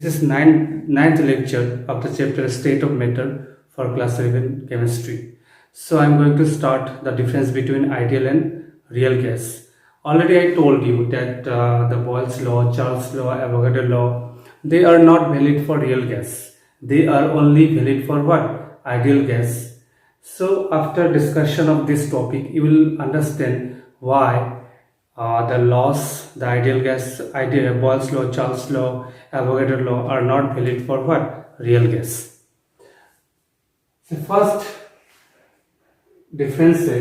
This is ninth lecture of the chapter State of Matter for class 11 chemistry. So I am going to start the difference between ideal and real gas. Already I told you that the Boyle's law, Charles law, Avogadro law, they are not valid for real gas. They are only valid for what? Ideal gas. So after discussion of this topic, you will understand why the laws, the ideal gas, Boyle's law, Charles law, Avogadro law are not valid for what? Real gas. So first difference है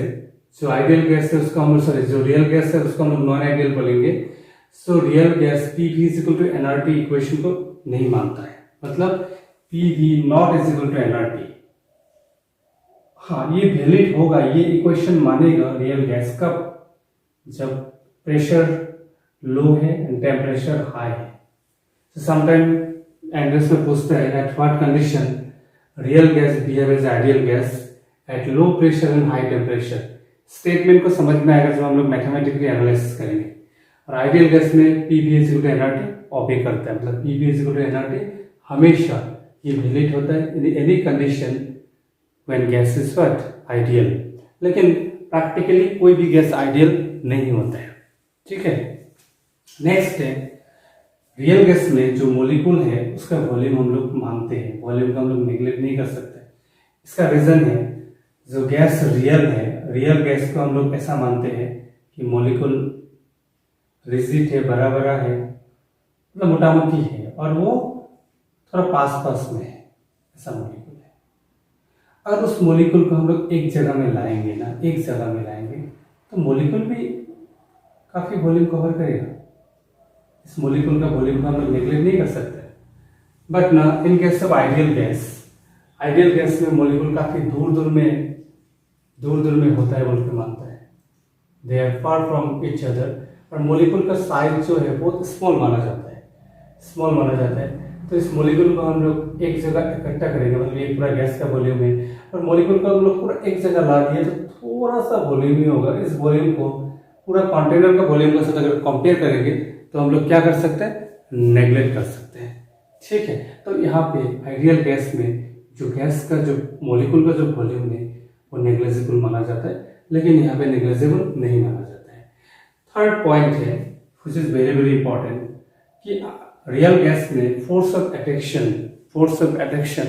जो ideal gas है उसको हम sorry जो real gas है उसको हम लोग नॉन आइडियल बोलेंगे. So real gas P V is equal to NRT equation को नहीं मानता है, मतलब P V not is equal to NRT. हाँ, ये वैलिड होगा, ये इक्वेशन मानेगा रियल गैस कब? जब प्रेशर लो है एंड टेम्परेचर हाई है. सो समटाइम एंगल्स में पूछता है at what condition real gas behave as ideal gas at low pressure and high temperature. Statement को समझ में आएगा जब हम लोग मैथमेटिकली एनालिसिस करेंगे. और आइडियल गैस में P V is equal to NRT obey करता है, मतलब P V is equal to NRT हमेशा ये वैलिड होता है in any condition when gas is what ideal. लेकिन प्रैक्टिकली कोई भी गैस आइडियल नहीं होता है. ठीक है, नेक्स्ट है रियल गैस में जो मोलिक्यूल है उसका वॉल्यूम हम लोग मानते हैं, वॉल्यूम का हम लोग नेग्लेक्ट नहीं कर सकते. इसका रीजन है जो गैस रियल है, रियल गैस को हम लोग ऐसा मानते हैं कि मॉलिक्यूल रिजिड है, बड़ा बड़ा है, मतलब मोटा मोटी है और वो थोड़ा पास पास में है, ऐसा मॉलिक्यूल है. और उस मॉलिक्यूल को हम लोग एक जगह में लाएंगे ना, एक जगह में लाएंगे तो मॉलिक्यूल भी काफी वॉल्यूम कवर करेगा. इस मॉलिक्यूल का वॉल्यूम को हम लोग नेग्लेक्ट नहीं कर सकते. बट ना in case of ideal gas में मॉलिक्यूल काफी दूर दूर में होता है बोल के मानता है. They are far from each other. और मॉलिक्यूल का साइज जो है बहुत स्मॉल माना जाता है. तो इस मॉलिक्यूल को हम लोग एक जगह इकट्ठा करेंगे, मतलब ये पूरा गैस का वॉल्यूम है और मॉलिक्यूल को हम लोग पूरा एक जगह ला दिए तो थोड़ा सा वॉल्यूम ही होगा. इस वॉल्यूम को पूरा कंटेनर का वॉल्यूम के साथ अगर कंपेयर करेंगे तो हम लोग क्या कर सकते हैं? नेग्लेक्ट कर सकते हैं. ठीक है, तो यहाँ पे आइडियल गैस में जो गैस का जो मॉलिक्यूल का जो वॉल्यूम है वो नेग्लिजिबल माना जाता है, लेकिन यहाँ पे नेग्लिजिबल नहीं माना जाता है. थर्ड पॉइंट है which is very very important कि रियल गैस में फोर्स ऑफ अट्रैक्शन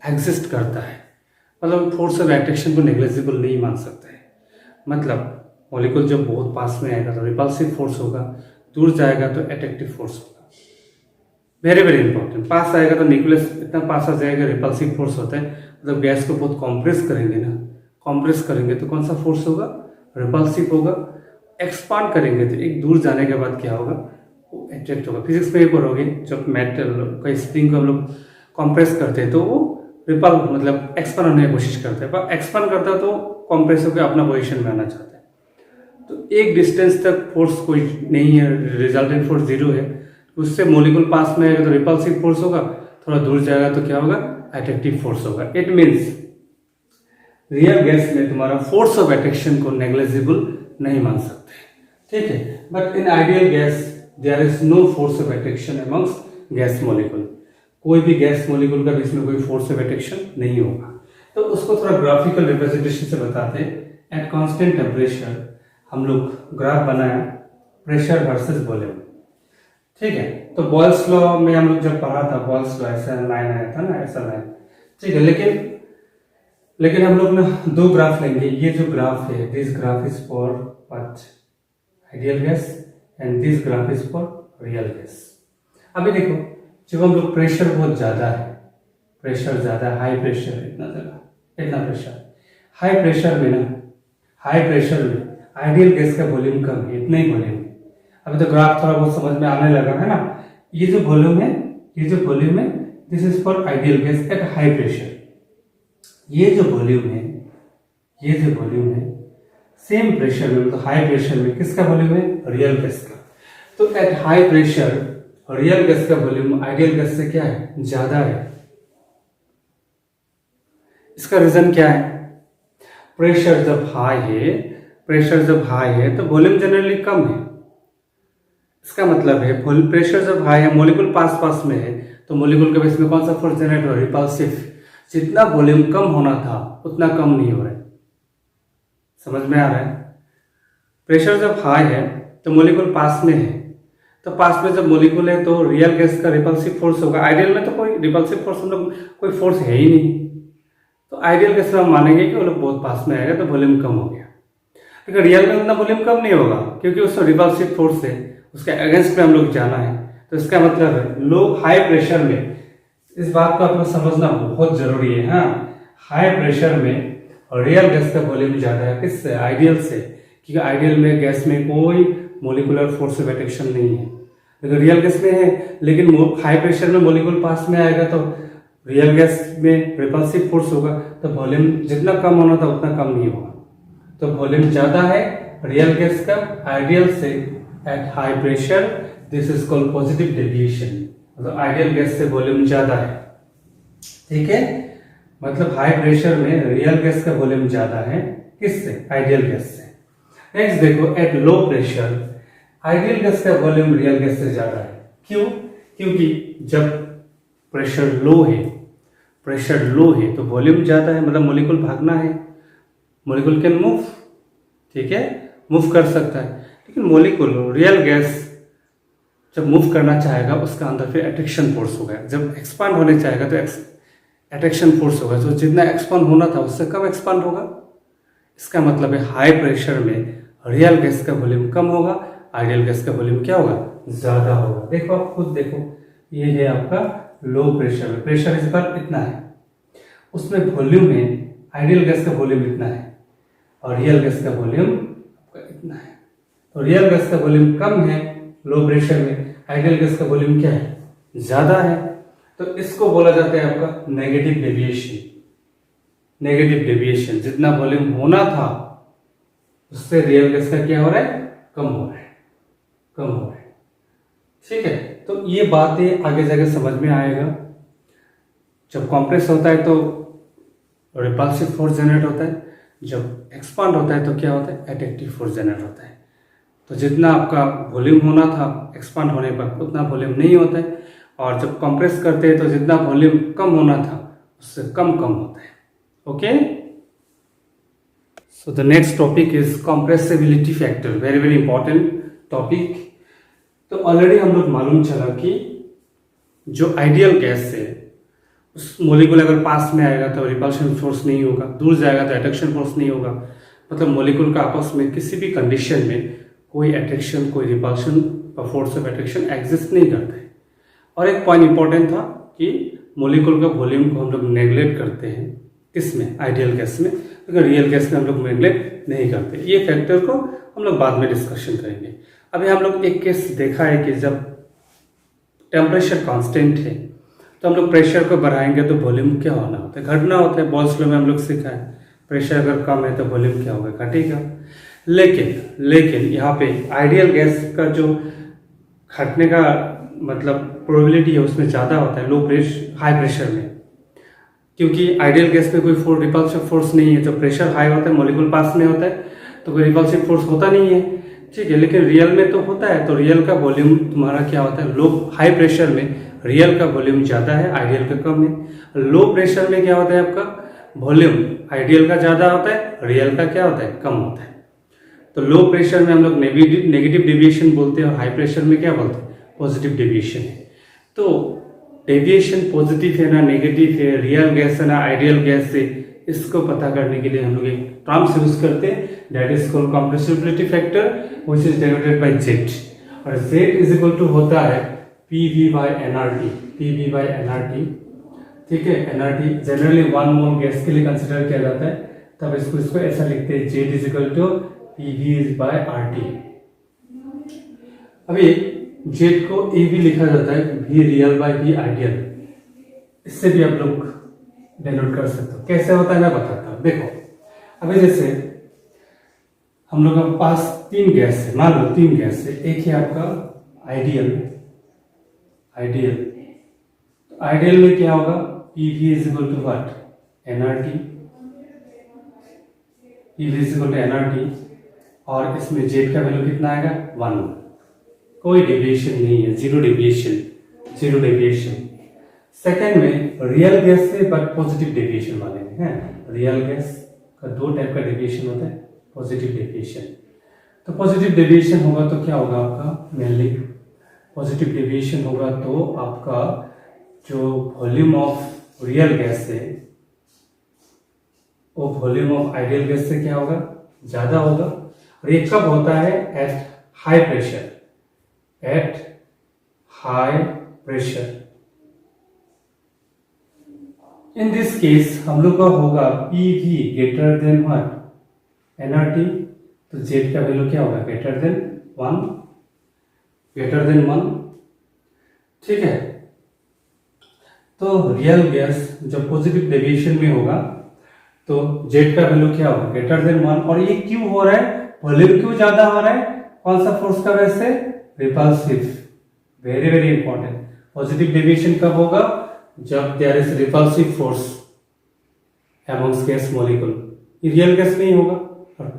एग्जिस्ट करता है, मतलब फोर्स ऑफ अट्रैक्शन को नेग्लिजिबल नहीं मान सकता है. मतलब मॉलिक्यूल जब बहुत पास में आएगा तो रिपल्सिव फोर्स होगा, दूर जाएगा तो अट्रैक्टिव फोर्स होगा. Very very important. पास आएगा तो न्यूक्लियस इतना पास आ जाएगा, रिपल्सिव फोर्स होता है, मतलब गैस को बहुत कंप्रेस करेंगे तो कौन सा फोर्स होगा? रिपल्सिव होगा. एक्सपांड करेंगे तो एक दूर जाने के बाद क्या होगा? वो अट्रैक्ट होगा. फिजिक्स में ये पढ़ोगे, जब मेटल कोई स्प्रिंग को हम लोग कंप्रेस करते हैं तो वो रिपल मतलब एक्सपांड होने की कोशिश करता है, पर एक्सपांड करता है तो कंप्रेस होकर अपना पोजिशन में आना चाहता है. तो एक डिस्टेंस तक फोर्स कोई नहीं है, रिजल्टेंट फोर्स जीरो है. उससे मॉलिक्यूल पास में आएगा तो रिपल्सिव फोर्स होगा, थोड़ा दूर जाएगा तो क्या होगा? अट्रैक्टिव फोर्स होगा. इट मींस रियल गैस में तुम्हारा फोर्स ऑफ अट्रैक्शन को नेग्लिजिबल नहीं मान सकते. ठीक है, but in ideal gas there is no force of attraction amongst gas molecule. कोई भी गैस मॉलिक्यूल का बीच में कोई फोर्स ऑफ अट्रैक्शन नहीं होगा. तो उसको थोड़ा ग्राफिकल रिप्रेजेंटेशन से बताते हैं. एट कांस्टेंट टेम्परेचर हम लोग ग्राफ बनाया प्रेशर वर्सेस वॉल्यूम. ठीक है, तो बॉयल्स लॉ में हम लोग जब पढ़ा था, बॉयल्स लॉ ऐसा लाइन आया था ना, ऐसा लाइन. ठीक है, लेकिन हम लोग ना दो ग्राफ लेंगे. ये जो ग्राफ है, this graph is for what? Ideal gas and this graph is for real gas. अभी देखो, जब हम लोग प्रेशर बहुत ज्यादा है, हाई प्रेशर है, इतना प्रेशर, हाई प्रेशर में आइडियल गैस का वॉल्यूम कम है, इतना ही वॉल्यूम. अभी तो ग्राफ थोड़ा बहुत समझ में आने लगा है ना. ये जो वॉल्यूम है this is for ideal gas at high pressure. ये जो वॉल्यूम है सेम प्रेशर में, तो हाई प्रेशर में किसका वॉल्यूम है? रियल गैस का. तो at high pressure real gas का वॉल्यूम आइडियल गैस से क्या है? ज्यादा है. इसका रीजन क्या है? प्रेशर जब हाई है तो वॉल्यूम जनरली कम है. इसका मतलब है प्रेशर जब हाई है, मॉलिक्यूल पास में है तो मोलिकुल के बेस में कौन सा फोर्स जनरेट हो रहा है? रिपल्सिव। जितना वॉल्यूम कम होना था उतना कम नहीं हो रहा है। समझ में आ रहा है? प्रेशर जब हाई है तो मोलिकुल पास में है, तो पास में जब मोलिकुल है तो रियल गैस का रिपल्सिव फोर्स होगा। आइडियल में तो कोई रिपल्सिव फोर्स हम लोग कोई फोर्स है ही नहीं, तो आइडियल गैस में हम मानेंगे कि वो लोग बहुत पास में आएगा तो वॉल्यूम कम हो गया। लेकिन रियल में उतना वॉल्यूम कम नहीं होगा क्योंकि उसमें रिपल्सिव फोर्स है, उसके अगेंस्ट में हम लोग जाना है। तो इसका मतलब है लो हाई प्रेशर में, इस बात को आपको समझना बहुत जरूरी है। हाँ, हाई प्रेशर में रियल गैस का वॉल्यूम ज्यादा है किससे? आइडियल से, क्योंकि आइडियल में गैस में कोई मोलिकुलर फोर्स ऑफ अट्रैक्शन नहीं है, लेकिन रियल गैस में है। लेकिन हाई प्रेशर में मोलिकुल पास में आएगा तो रियल गैस में रिपल्सिव फोर्स होगा, तो वॉल्यूम जितना कम होना था उतना कम नहीं होगा। तो वॉल्यूम ज्यादा है रियल गैस का आइडियल से at high pressure, this is called positive deviation. मतलब आइडियल गैस से वॉल्यूम ज्यादा है, ठीक है। मतलब हाई प्रेशर में रियल गैस का वॉल्यूम ज्यादा है किससे? आइडियल गैस से। नेक्स्ट देखो, eight low pressure ideal gas का वॉल्यूम रियल गैस से ज्यादा है। क्यों? क्योंकि जब प्रेशर लो है तो वॉल्यूम ज्यादा है, मतलब मोलिकुल भागना है, मोलिकुल कैन मूव, ठीक है, मूव कर सकता है। लेकिन मोलिकुल रियल गैस जब मूव करना चाहेगा उसका अंदर फिर अट्रैक्शन फोर्स होगा। जब एक्सपांड होने चाहेगा तो अट्रैक्शन फोर्स होगा, तो जितना एक्सपांड होना था उससे कम एक्सपांड होगा। इसका मतलब है हाई प्रेशर में रियल गैस का वॉल्यूम कम होगा, आइडियल गैस का वॉल्यूम क्या होगा? ज्यादा होगा। देखो आप खुद देखो, ये है आपका लो प्रेशर में, प्रेशर इस पर इतना है, उसमें वॉल्यूम में आइडियल गैस का वॉल्यूम इतना है और रियल गैस का वॉल्यूम इतना है। तो रियल गैस का वॉल्यूम कम है लो प्रेशर में, आइडियल गैस का वॉल्यूम क्या है? ज्यादा है। तो इसको बोला जाता है आपका नेगेटिव डेविएशन। नेगेटिव डेविएशन, जितना वॉल्यूम होना था उससे रियल गैस का क्या हो रहा है? कम हो रहा है, कम हो रहा है, ठीक है। तो ये बातें आगे जाके समझ में आएगा। जब कॉम्प्रेस होता है तो रिपल्सिव फोर्स जनरेट होता है, जब एक्सपांड होता है तो क्या होता है? अट्रैक्टिव फोर्स जनरेट होता है। तो जितना आपका वॉल्यूम होना था एक्सपांड होने पर उतना वॉल्यूम नहीं होता है, और जब कंप्रेस करते हैं तो जितना वॉल्यूम कम होना था उससे कम होता है। Okay, so the next topic is compressibility factor, very very important topic. तो ऑलरेडी हम लोग मालूम चला कि जो आइडियल गैस है उस मोलिकुल अगर पास में आएगा तो रिपल्शन फोर्स नहीं होगा, दूर जाएगा तो अट्रैक्शन फोर्स नहीं होगा। मतलब मोलिकुल का आपस में किसी भी कंडीशन में कोई अट्रैक्शन कोई रिपल्शन का फोर्स ऑफ अट्रैक्शन एग्जिस्ट नहीं करता है। और एक पॉइंट इंपॉर्टेंट था कि मोलिकुल का वॉल्यूम को हम लोग नेग्लेक्ट करते हैं किसमें? आइडियल गैस में, लेकिन रियल गैस में हम लोग नेग्लेक्ट नहीं करते। ये फैक्टर को हम लोग बाद में डिस्कशन करेंगे। अभी हम लोग एक केस देखा है कि जब टेम्परेचर कांस्टेंट है तो हम लोग प्रेशर को बढ़ाएंगे तो वॉल्यूम क्या होना होता है? घटना होता है। बॉल्स लॉ में हम लोग सीखा है प्रेशर अगर कम है तो वॉल्यूम क्या होगा? घटेगा। लेकिन यहाँ पे आइडियल गैस का जो घटने का मतलब प्रोबेबिलिटी है उसमें ज़्यादा होता है हाई प्रेशर में, क्योंकि आइडियल गैस में कोई रिपल्सिव फोर्स नहीं है। जब प्रेशर हाई होता है मोलिकुल पास में होता है तो कोई रिपल्सिव फोर्स होता नहीं है, ठीक है। लेकिन रियल में तो होता है, तो रियल का वॉल्यूम तुम्हारा क्या होता है? हाई प्रेशर में रियल का वॉल्यूम ज़्यादा है, आइडियल का कम है। लो प्रेशर में क्या होता है? आपका वॉल्यूम आइडियल का ज़्यादा होता है, रियल का क्या होता है? कम होता है। तो लो प्रेशर में हम लोग नेगेटिव डेविएशन बोलते हैं और हाई प्रेशर में क्या बोलते हैं? पॉजिटिव डेविएशन है। तो डेविएशन पॉजिटिव है ना नेगेटिव है, रियल गैस है ना आइडियल गैस है, इसको पता करने के लिए हम लोग एक टर्म्स यूज करते हैं, that is called compressibility factor which is denoted by Z। और Z इज इक्वल टू होता है PV by NRT, PV by NRT, ठीक है। NRT जनरली 1 मोल गैस के लिए कंसिडर किया जाता है, तब इसको ऐसा लिखते हैं Z is equal to PV by RT। अभी Z को A भी लिखा जाता है V real bye V ideal, इससे भी आप लोग डिनोट कर सकते हो। कैसे होता है मैं बताता हूँ। देखो अभी जैसे हम लोग के पास 3 गैस है, मान लो 3 गैस है। एक है आपका आइडियल में क्या होगा? PV is equal to what? NRT, PV is equal to NRT। और इसमें Z का वैल्यू कितना आएगा? 1। कोई डेविएशन नहीं है, जीरो डेविएशन। सेकेंड में रियल गैस से बट पॉजिटिव डेविएशन वाले में है। रियल गैस का दो टाइप का डेविएशन होता है, पॉजिटिव डेविएशन। तो पॉजिटिव डेविएशन होगा तो क्या होगा आपका, मेनली पॉजिटिव डेविएशन होगा तो आपका जो वॉल्यूम ऑफ रियल गैस है वो वॉल्यूम ऑफ आइडियल गैस से क्या होगा, ज्यादा होगा। और ये कब होता है, at high pressure, at high pressure. In this case हम लोग का होगा PV greater than what, nRT। तो जेड का वैल्यू क्या होगा, ग्रेटर देन 1, ग्रेटर देन 1। ठीक है, तो रियल गैस जब पॉजिटिव डेविएशन में होगा तो जेड का वैल्यू क्या होगा, ग्रेटर देन 1। और ये क्यों हो रहा है, वॉल्यूम क्यों ज्यादा हो रहा है, कौन सा फोर्स का वजह से, repulsive. Very very important. Positive deviation कब होगा, जब there is repulsive force amongst gas molecule. Real gas नहीं होगा,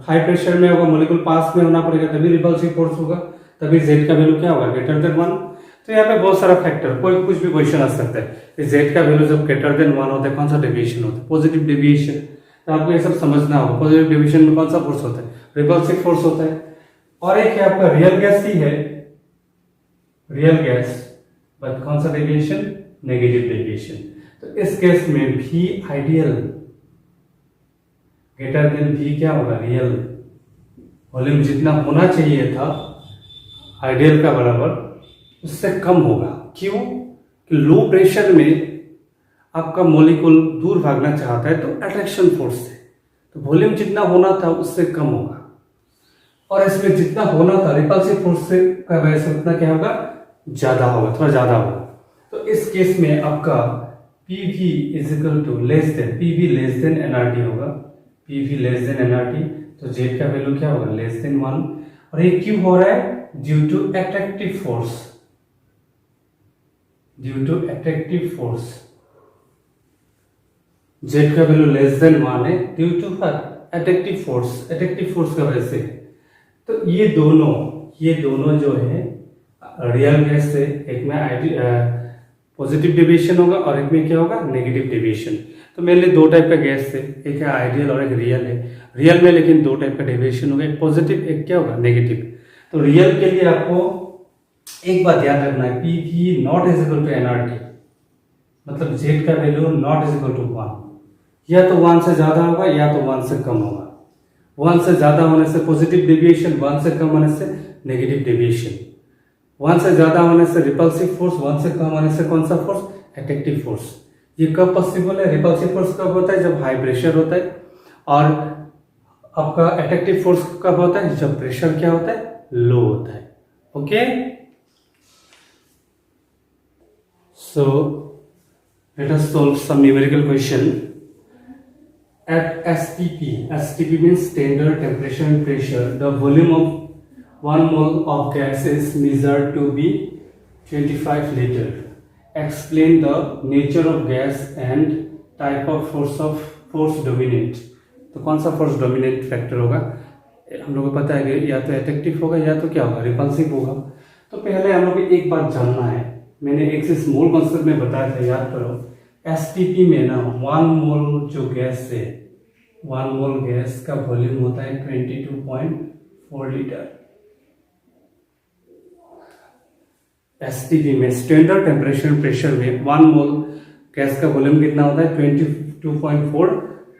हाई प्रेशर में होगा, मॉलिक्यूल पास में होना पड़ेगा तभी रिपल्सिव फोर्स होगा, तभी जेड का वैल्यू क्या होगा, ग्रेटर देन 1। तो यहाँ पे बहुत सारा फैक्टर, कोई कुछ भी क्वेश्चन आ सकता है। जेड का वैल्यू जब ग्रेटर देन 1 होता है, कौन सा डेविएशन होता है, पॉजिटिव डेविएशन। तो आपको ये सब समझना होगा, पॉजिटिव डेविएशन में कौन सा फोर्स होता है, रिपल्सिव फोर्स होता है। और एक है आपका रियल गैस ही है, रियल गैस, बट कौन सा डेविएशन, नेगेटिव डेविएशन। तो इस केस में भी आइडियल ग्रेटर देन भी क्या होगा, रियल। वॉल्यूम जितना होना चाहिए था आइडियल का बराबर, उससे कम होगा। क्यों, कि लो प्रेशर में आपका मॉलिक्यूल दूर भागना चाहता है तो अट्रैक्शन फोर्स से, तो वॉल्यूम जितना होना था उससे कम होगा। और इसमें जितना होना था रिपल्सिव फोर्स से का वजह से उतना क्या होगा, ज्यादा होगा, थोड़ा ज्यादा होगा। तो इस केस में आपका PV is equal to less than, PV less than nRT होगा, PV लेस देन nRT। तो जेड का वैल्यू क्या होगा, लेस देन 1। और ये क्यों हो रहा है, due to attractive force, due to attractive force. Z का वैल्यू लेस देन 1 है due to attractive force, attractive force का वजह से। तो ये दोनों जो है रियल गैस से, एक में पॉजिटिव डेविएशन होगा और एक में क्या होगा, नेगेटिव डेविएशन। तो मेनली दो टाइप का गैस है, एक है आइडियल और एक रियल है। रियल में लेकिन दो टाइप का डेविएशन होगा, एक पॉजिटिव एक क्या होगा, नेगेटिव। तो रियल के लिए आपको एक बात याद रखना है, PV not is equal to nRT, मतलब जेड का value not is equal to 1, या तो 1 से ज्यादा होगा या तो 1 से कम होगा। 1 से ज्यादा होने से पॉजिटिव डेविएशन, 1 से कम होने से नेगेटिव डेविएशन। 1 से ज्यादा होने से रिपल्सिव फोर्स, 1 से कम होने से कौन सा फोर्स, अट्रैक्टिव फोर्स। ये कब पॉसिबल है, रिपल्सिव फोर्स कब होता है, जब हाई प्रेशर होता है। और आपका अट्रैक्टिव फोर्स कब होता है, जब प्रेशर क्या होता है, लो होता है। Okay, so let us solve some numerical question. At STP means standard temperature and pressure, the volume of 1 mole of gas is measured to be 25 liter. Explain the nature of gas and type of force dominant. तो कौन सा force dominate factor होगा, हम लोग को पता है कि या तो अट्रैक्टिव होगा या तो क्या होगा, रिपल्सिव होगा। तो पहले हम लोग को एक बात जानना है, मैंने एक से स्मॉल कॉन्सेप्ट में बताया था, याद करो। STP में ना 1 मोल जो गैस है, 1 मोल गैस का वॉल्यूम होता है 22.4 लीटर। STP में स्टैंडर्ड टेम्परेचर प्रेशर में 1 मोल गैस का वॉल्यूम कितना होता है, 22.4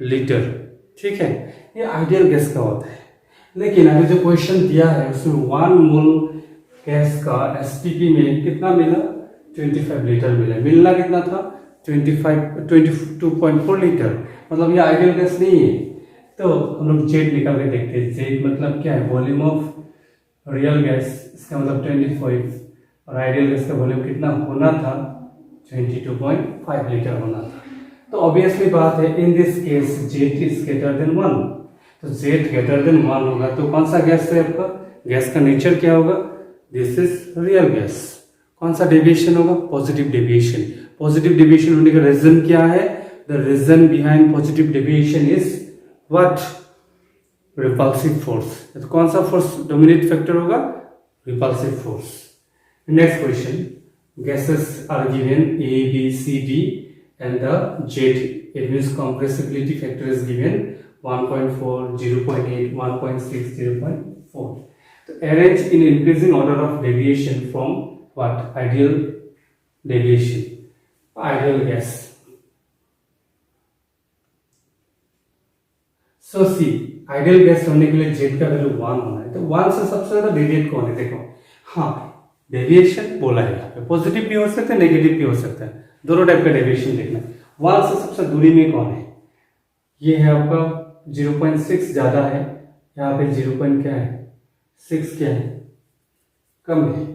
लीटर। ठीक है, ये आइडियल गैस का होता है। लेकिन अभी जो क्वेश्चन दिया है उसमें 1 मोल गैस का STP में कितना मिला, 25 लीटर मिला। मिलना कितना था, 22.4 लीटर, मतलब ये आइडियल गैस नहीं है। तो हम लोग जेड निकाल के देखते हैं। जेड मतलब क्या है, वॉल्यूम ऑफ रियल गैस, इसका मतलब 25, और आइडियल गैस का वॉल्यूम कितना होना था, 22.5 लीटर होना था। तो ऑब्वियसली बात है, in this case Z is greater than 1। तो जेड ग्रेटर देन 1 होगा तो कौन सा गैस है आपका, गैस का नेचर क्या होगा, दिस इज रियल गैस। कौन सा डेविएशन होगा, पॉजिटिव डेविएशन। पॉजिटिव डेविएशन होने का रीजन क्या है, the reason behind positive deviation is what, repulsive force. तो कौन सा फोर्स डोमिनेट फैक्टर होगा, repulsive force. Next question, gases are given A, B, C, D, and the Z. It means compressibility factor is given 1.4, 0.8, 1.6, 0.4. So arrange in increasing order of deviation from what? Ideal deviation, ideal gas. So C ideal gas होने के लिए Z का value 1 होना है, तो 1 से सबसे ज्यादा डेविएट कौन है? देखो, हाँ, डेविएशन बोला है यहाँ पे, पॉजिटिव भी हो सकता है, नेगेटिव भी हो सकता है, दोनों टाइप का डेविएशन देखना है। 1 से सबसे दूरी में कौन है? ये है आपका 0.6 ज्यादा है, यहाँ पे 0. क्या है? 6 क्या है? कम है,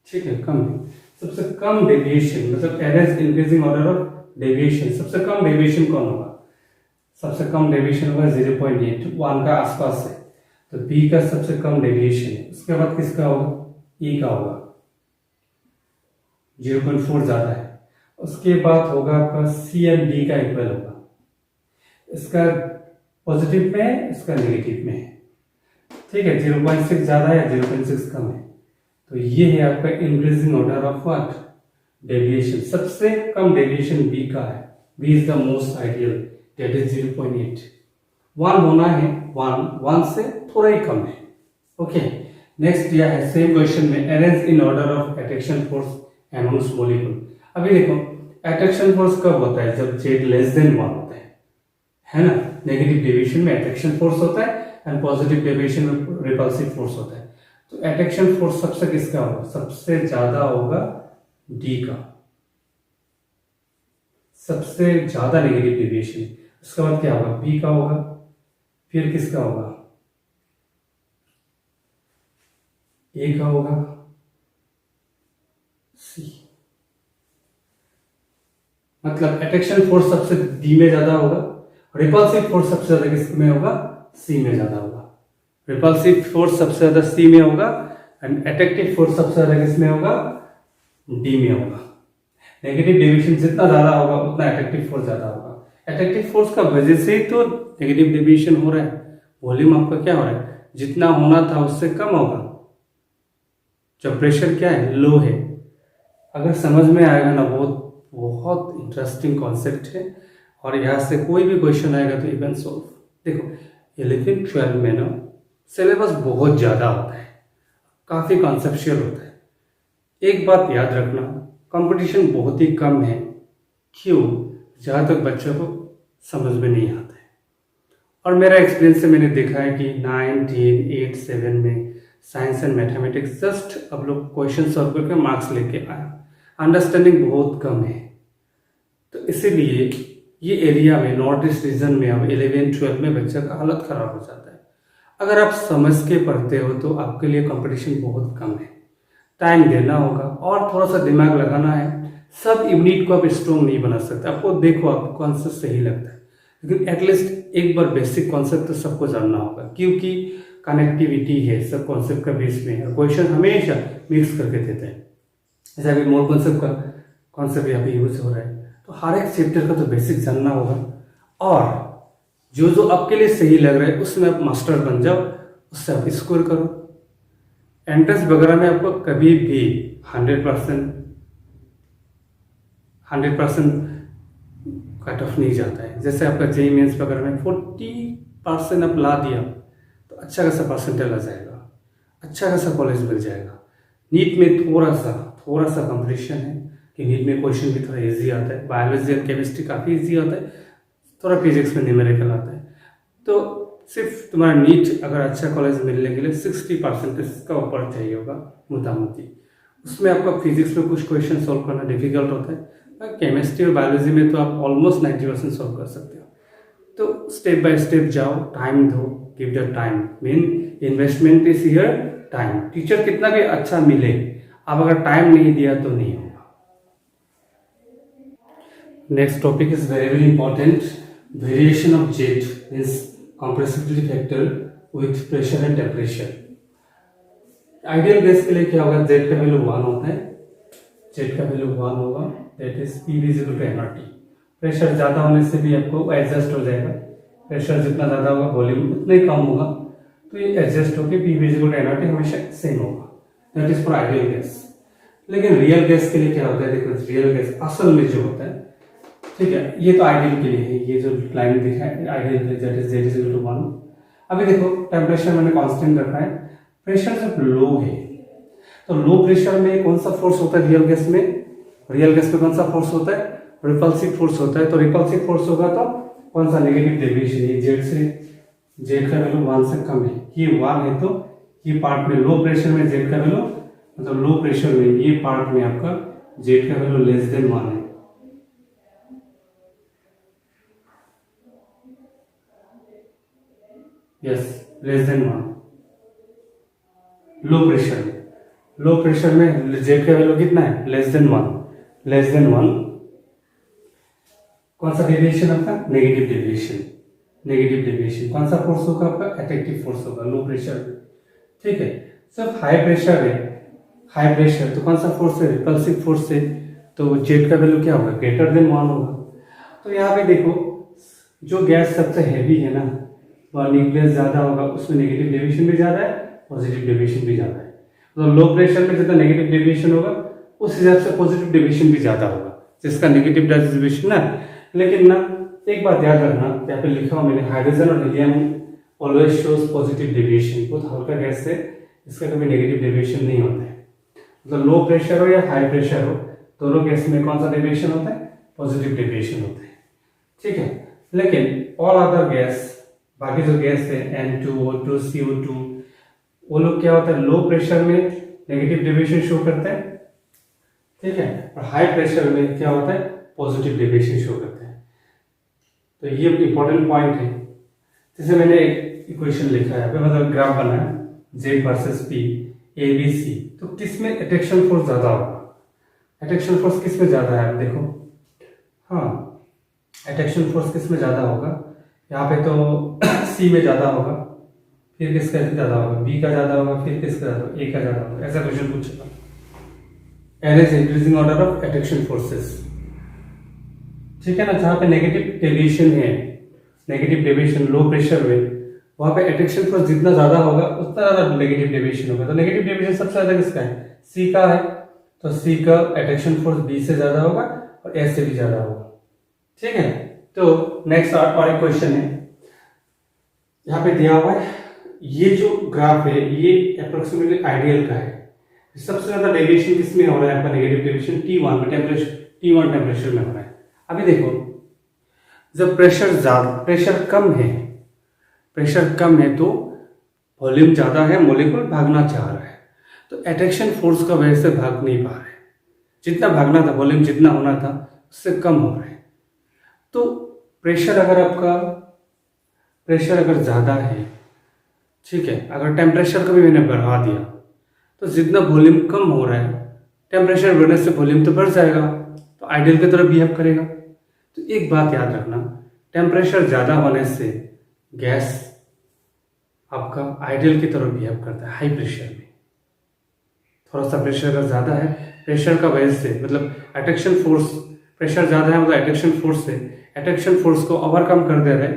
ठीक है, कम है। सबसे कम डेविएशन मतलब average increasing order of deviation, सबसे कम डेविएशन कौन होगा? सबसे कम डेविएशन होगा 0.8, 1 का आसपास है, तो बी का सबसे कम डेविएशन है। उसके बाद किसका होगा? ई का होगा, 0.4 ज्यादा है। उसके बाद होगा आपका सी एंड डी का इक्वल होगा, इसका पॉजिटिव में है, इसका नेगेटिव में है, ठीक है। 0.6 ज्यादा है, 0.6 कम है, तो ये है आपका increasing order of what? Deviation. सबसे कम डेविएशन बी का है, B is the most ideal, that is 0.8। 1 होना है, 1 से थोड़ा ही कम है, ओके। नेक्स्ट दिया है सेम क्वेश्चन में, arrange in order of attraction force amongst molecule. अभी देखो, अट्रैक्शन फोर्स कब होता है? जब जेड लेस देन 1 होता है ना। नेगेटिव डेविएशन में अट्रैक्शन फोर्स होता है एंड पॉजिटिव डेविएशन में रिपल्सिव फोर्स होता है। तो अट्रैक्शन फोर्स सबसे किसका होगा? सबसे ज्यादा होगा डी का, सबसे ज्यादा नेगेटिव डेविएशन। उसके बाद क्या होगा? बी का होगा, फिर किसका होगा? ए का होगा, सी। मतलब अट्रैक्शन फोर्स सबसे डी में ज्यादा होगा, रिपल्सिव फोर्स सबसे ज्यादा किस में होगा? सी में ज्यादा होगा। रिपल्सिव फोर्स सबसे ज्यादा सी में होगा एंड अट्रैक्टिव फोर्स सबसे ज्यादा किस में होगा? डी में होगा। नेगेटिव डेविएशन जितना ज्यादा होगा उतना अट्रैक्टिव फोर्स ज्यादा होगा। अट्रैक्टिव फोर्स का वजह से ही तो नेगेटिव डेविएशन हो रहा है। वॉल्यूम आपका क्या हो रहा है? जितना होना था उससे कम होगा। जब प्रेशर क्या है? लो है। अगर समझ में आएगा ना, बहुत बहुत इंटरेस्टिंग कॉन्सेप्ट है और यहाँ से कोई भी क्वेश्चन आएगा तो इवन सॉल्व। देखो 11-12 में ना सिलेबस बहुत ज़्यादा होता है, काफ़ी कॉन्सेप्चुअल होता है। एक बात याद रखना, कंपटीशन बहुत ही कम है। क्यों? जहाँ तक बच्चों को समझ में नहीं आता है। और मेरा एक्सपीरियंस से मैंने देखा है कि 9, 10, 8, 7 में साइंस एंड मैथमेटिक्स जस्ट अब लोग क्वेश्चन सॉल्व करके मार्क्स लेके आए, अंडरस्टैंडिंग बहुत कम है। तो इसीलिए ये एरिया में नॉर्थ ईस्ट रीजन में अब 11-12 में बच्चे का हालत खराब हो जाता है। अगर आप समझ के पढ़ते हो तो आपके लिए कंपटीशन बहुत कम है। टाइम देना होगा और थोड़ा सा दिमाग लगाना है। सब यूनिट को आप स्ट्रॉन्ग नहीं बना सकते। आपको देखो आपको कॉन्सेप्ट सही लगता है, लेकिन एटलीस्ट एक बार बेसिक कॉन्सेप्ट तो सबको जानना होगा, क्योंकि कनेक्टिविटी है सब कॉन्सेप्ट का बेस में है। क्वेश्चन हमेशा मिक्स करके देते हैं। जैसे अभी मोर कॉन्सेप्ट का कॉन्सेप्ट यहाँ पे यूज हो रहा है, तो हर एक चैप्टर का तो बेसिक जानना होगा और जो जो आपके लिए सही लग रहा है उसमें आप मास्टर बन जाओ, उससे आप स्कोर करो। एंट्रेंस वगैरह में आपको कभी भी 100% कट ऑफ नहीं जाता है। जैसे आपका जेईई मेंस वगैरह में 40% आप ला दिया तो अच्छा खासा परसेंटेज आ जाएगा, अच्छा खासा कॉलेज मिल जाएगा। नीट में थोड़ा सा कंपटीशन है कि नीट में क्वेश्चन भी थोड़ा इजी आता है। बायोलॉजी और केमिस्ट्री काफ़ी इजी आता है, थोड़ा फिजिक्स में न्यूमेरिकल आता है। तो सिर्फ तुम्हारा नीट अगर अच्छा कॉलेज मिलने के लिए 60% का ऊपर चाहिए होगा मोटामोटी। उसमें आपका फिजिक्स में कुछ क्वेश्चन सॉल्व करना डिफिकल्ट होता है, केमिस्ट्री और बायोलॉजी में तो आप ऑलमोस्ट 90% सॉल्व कर सकते हो। तो स्टेप बाय स्टेप जाओ, टाइम दो, give the time. Main investment is here time. Teacher कितना भी अच्छा मिले, आप अगर टाइम नहीं दिया तो नहीं होगा। Next topic is very important, variation of jet means compressibility factor with pressure and temperature। Ideal gas के लिए क्या होगा? जेट का वैल्यू 1 होता है, जेट का वैल्यू 1 होगा, that is P = nRT। Pressure ज्यादा होने से भी आपको एडजस्ट हो जाएगा। प्रेशर जितना ज्यादा होगा वॉल्यूम उतना ही कम होगा, तो ये एडजस्ट होकर P = nRT हमेशा सेम होगा। That is for ideal gas. लेकिन रियल गैस के लिए क्या होता है, देखो रियल गैस असल में जो होता है, ठीक है, ये तो आइडियल के लिए है, ये जो लाइन दिखा है आइडियल दैट इज Z=1। अभी देखो टेम्परेचर मैंने कांस्टेंट रखा है, प्रेशर जब लो है तो लो प्रेशर में कौन सा फोर्स होता है रियल गैस में, रियल गैस में कौन सा फोर्स होता है, रिपल्सिव फोर्स होता है। तो रिपल्सिव फोर्स होगा तो कौन सा, नेगेटिव डेविएशन, ये जेड का वैल्यू 1 से कम है, ये 1 है तो ये पार्ट में लो प्रेशर में जेड का वैल्यू, मतलब लो प्रेशर में ये पार्ट में आपका जेड का वैल्यू लेस देन 1 है। Yes, less than 1 low pressure में, लो प्रेशर में जेड का वैल्यू कितना है, लेस देन 1, लेस देन 1। कौन सा डेविएशन आपका, नेगेटिव डेविएशन, नेगेटिव डेविएशन। कौन सा फोर्स होगा आपका, अट्रैक्टिव फोर्स होगा लो प्रेशर में, ठीक है। सब हाई प्रेशर है, हाई प्रेशर तो कौन सा फोर्स है, रिपल्सिव फोर्स है, तो जेड का वैल्यू क्या होगा, ग्रेटर देन 1 होगा। तो यहाँ पे देखो जो गैस सबसे हैवी है ना, वह न्यूक्लियस ज्यादा होगा, उसमें नेगेटिव डेविएशन भी ज्यादा है, पॉजिटिव डेविएशन भी ज्यादा है। तो लो प्रेशर में जितना नेगेटिव डेविएशन होगा उस हिसाब से पॉजिटिव डेविएशन भी ज्यादा होगा, जिसका नेगेटिव डेविएशन ना। लेकिन ना एक बात याद रखना, यहाँ पे लिखा हुआ मैंने, हाइड्रोजन और helium always shows positive deviation. बहुत हल्का गैस है, इसका कभी नेगेटिव डेविएशन नहीं होता है। मतलब लो प्रेशर हो या हाई प्रेशर हो, दोनों गैस में कौन सा डेविएशन होता है, पॉजिटिव डेविएशन होता है, ठीक है। लेकिन ऑल अदर गैस, बाकी जो गैस है N2O2 CO2, वो लोग क्या होता है, लो प्रेशर में नेगेटिव डेविएशन शो करते हैं, ठीक है, और हाई प्रेशर में क्या होता है, पॉजिटिव डेविएशन शो करते हैं। तो ये इंपॉर्टेंट पॉइंट है। जैसे मैंने एक इक्वेशन लिखा है, मतलब ग्राफ बना है Z वर्सेस P ABC, तो किसमें अट्रैक्शन फोर्स ज्यादा होगा, अट्रैक्शन फोर्स किसमें ज्यादा है, आप देखो, हाँ अट्रैक्शन फोर्स किसमें ज्यादा होगा, यहाँ पे तो C में ज्यादा होगा, फिर किसका ज्यादा होगा, B का ज्यादा होगा, फिर किसका ज्यादा होगा, A का ज्यादा होगा। ऐसा क्वेश्चन पूछेगा। N is increasing order of attraction forces, ठीक है ना। जहां पे नेगेटिव डेविएशन है, नेगेटिव डेविएशन लो प्रेशर में, वहां पे अट्रैक्शन फोर्स जितना ज्यादा होगा उतना ज्यादा नेगेटिव डेविएशन होगा। तो नेगेटिव डेविएशन सबसे ज्यादा किसका है, C का है, तो C का अट्रैक्शन फोर्स B से ज्यादा होगा और S से भी ज्यादा होगा, ठीक है। तो नेक्स्ट और एक क्वेश्चन है, यहाँ पे दिया हुआ है, ये जो ग्राफ है ये अप्रोक्सीमेटली आइडियल का है। सबसे ज्यादा डेविएशन किसमें हो रहा है आपका, नेगेटिव डेविएशन T1 में, T1 टेम्परेचर में हो रहा है। अभी देखो जब प्रेशर कम है, प्रेशर कम है तो वॉल्यूम ज्यादा है, मॉलिक्यूल भागना चाह रहा है, तो अट्रैक्शन फोर्स का वजह से भाग नहीं पा रहे, जितना भागना था, वॉल्यूम जितना होना था उससे कम हो रहा है। तो प्रेशर अगर ज्यादा है, ठीक है, अगर टेम्परेचर को भी मैंने बढ़ा दिया तो जितना वॉल्यूम कम हो रहा है, टेम्परेचर बढ़ने से वॉल्यूम तो बढ़ जाएगा, तो आइडियल की तरफ बिहेव करेगा। तो एक बात याद रखना, टेम्परेचर ज्यादा होने से गैस आपका आइडियल की तरफ बिहेव करता है हाई प्रेशर में। थोड़ा सा प्रेशर अगर ज्यादा है, प्रेशर का वजह से मतलब अट्रैक्शन फोर्स, प्रेशर ज्यादा है मतलब अट्रैक्शन फोर्स से, अट्रैक्शन फोर्स को ओवरकम कर दे रहे,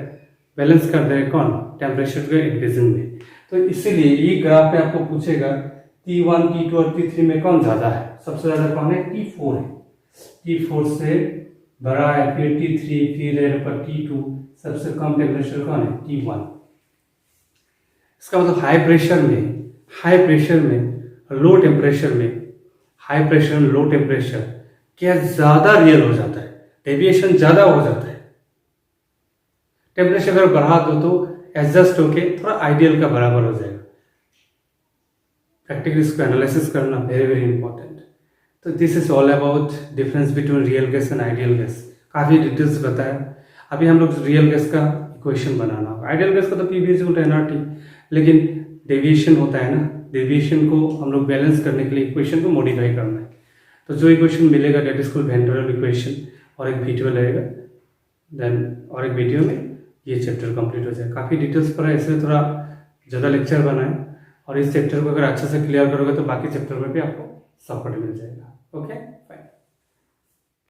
बैलेंस कर दे रहे कौन, टेम्परेचर के इंक्रीजिंग में। तो इसीलिए ये ग्राफ में आपको पूछेगा T1 T2 और T3 में कौन ज्यादा है, सबसे ज्यादा कौन है, T4 है, T4 से बड़ा है, फिर T3, फिर है पर T2, सबसे कम टेम्परेचर कौन है, T1। इसका मतलब हाई प्रेशर में लो टेम्परेचर में, हाई प्रेशर में लो टेम्परेचर क्या ज्यादा रियल हो जाता है, डेविएशन ज्यादा हो जाता है। टेम्परेचर अगर बढ़ा दो तो एडजस्ट होके थोड़ा आइडियल का बराबर हो जाएगा। प्रैक्टिकली इसको एनालिसिस करना वेरी वेरी इंपॉर्टेंट। तो this is all about difference between real gas and ideal gas. काफी डिटेल्स बताया। अभी हम लोग रियल गैस का इक्वेशन बनाना होगा। आइडियल गैस का तो पी वी = nRT, लेकिन डेविएशन होता है ना, डेविएशन को हम लोग बैलेंस करने के लिए इक्वेशन को मॉडिफाई करना है। तो जो इक्वेशन मिलेगा that is called van der Waals equation, और एक वीडियो लगेगा, देन और एक वीडियो में ये चैप्टर कंप्लीट हो जाए। काफ़ी डिटेल्स पर है, इसलिए थोड़ा ज़्यादा लेक्चर बनाए, और इस चैप्टर को अगर अच्छे से क्लियर करोगे तो बाकी चैप्टर में भी आपको सपोर्ट मिल जाएगा। Okay fine.